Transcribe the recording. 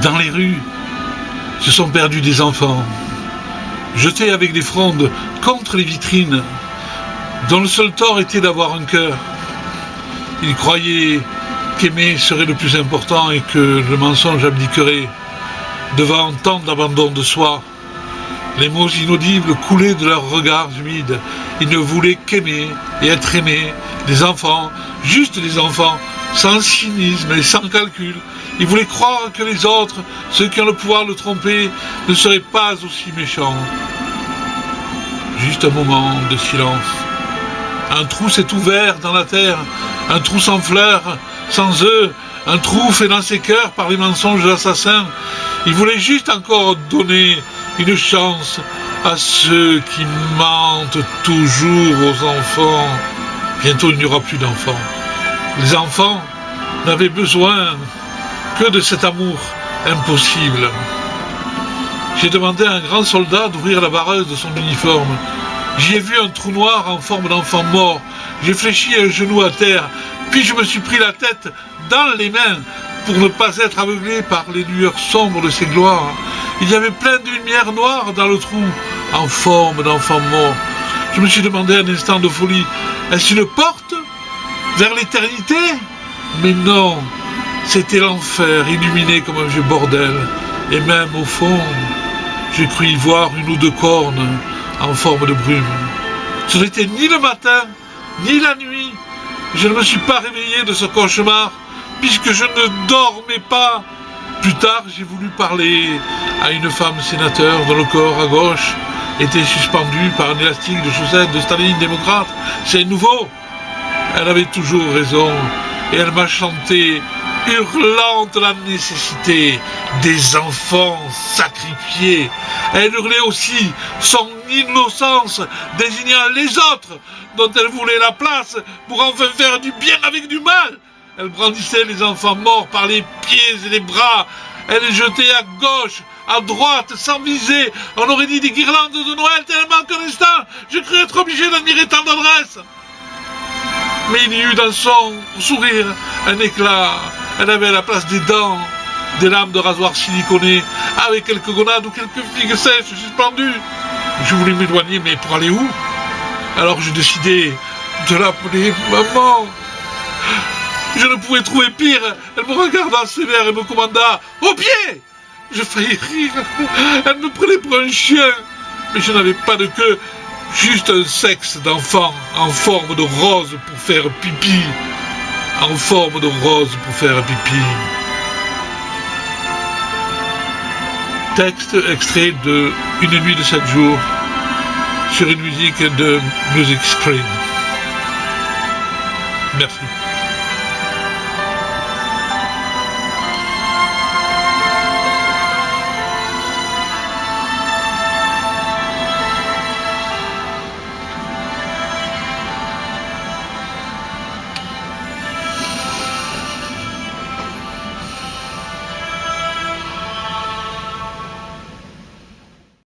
dans les rues, se sont perdus des enfants, jetés avec des frondes contre les vitrines, dont le seul tort était d'avoir un cœur. Ils croyaient qu'aimer serait le plus important et que le mensonge abdiquerait devant tant d'abandon de soi. Les mots inaudibles coulaient de leurs regards humides. Ils ne voulaient qu'aimer et être aimés, des enfants, juste des enfants, sans cynisme et sans calcul. Ils voulaient croire que les autres, ceux qui ont le pouvoir de le tromper, ne seraient pas aussi méchants. Juste un moment de silence. Un trou s'est ouvert dans la terre, un trou sans fleurs, sans œufs, un trou fait dans ses cœurs par les mensonges de l'assassin. Ils voulaient juste encore donner une chance à ceux qui mentent toujours aux enfants. Bientôt il n'y aura plus d'enfants. Les enfants n'avaient besoin que de cet amour impossible. J'ai demandé à un grand soldat d'ouvrir la vareuse de son uniforme. J'y ai vu un trou noir en forme d'enfant mort. J'ai fléchi un genou à terre, puis je me suis pris la tête dans les mains pour ne pas être aveuglé par les lueurs sombres de ses gloires. Il y avait plein de lumière noire dans le trou, en forme d'enfant mort. Je me suis demandé un instant de folie, est-ce une porte vers l'éternité? Mais non, c'était l'enfer, illuminé comme un vieux bordel. Et même au fond, j'ai cru y voir une ou deux cornes en forme de brume. Ce n'était ni le matin, ni la nuit. Je ne me suis pas réveillé de ce cauchemar, puisque je ne dormais pas. Plus tard, j'ai voulu parler à une femme sénateur dont le corps à gauche était suspendu par un élastique de chaussettes de Staline démocrate. C'est nouveau. Elle avait toujours raison, et elle m'a chanté, hurlant de la nécessité des enfants sacrifiés. Elle hurlait aussi son innocence, désignant les autres dont elle voulait la place pour enfin faire du bien avec du mal. Elle brandissait les enfants morts par les pieds et les bras. Elle les jetait à gauche, à droite, sans viser. On aurait dit des guirlandes de Noël tellement qu'un instant, je crus être obligé d'admirer tant d'adresse. Mais il y eut dans son sourire un éclat. Elle avait à la place des dents des lames de rasoir siliconées, avec quelques gonades ou quelques figues sèches suspendues. Je voulais m'éloigner, mais pour aller où? Alors j'ai décidé de l'appeler maman. Je ne pouvais trouver pire. Elle me regarda sévère et me commanda « Au pied !» Je faillis rire. Elle me prenait pour un chien. Mais je n'avais pas de queue, juste un sexe d'enfant en forme de rose pour faire pipi. En forme de rose pour faire pipi. Texte extrait de Une nuit de 7 jours sur une musique de Music Screen. Merci.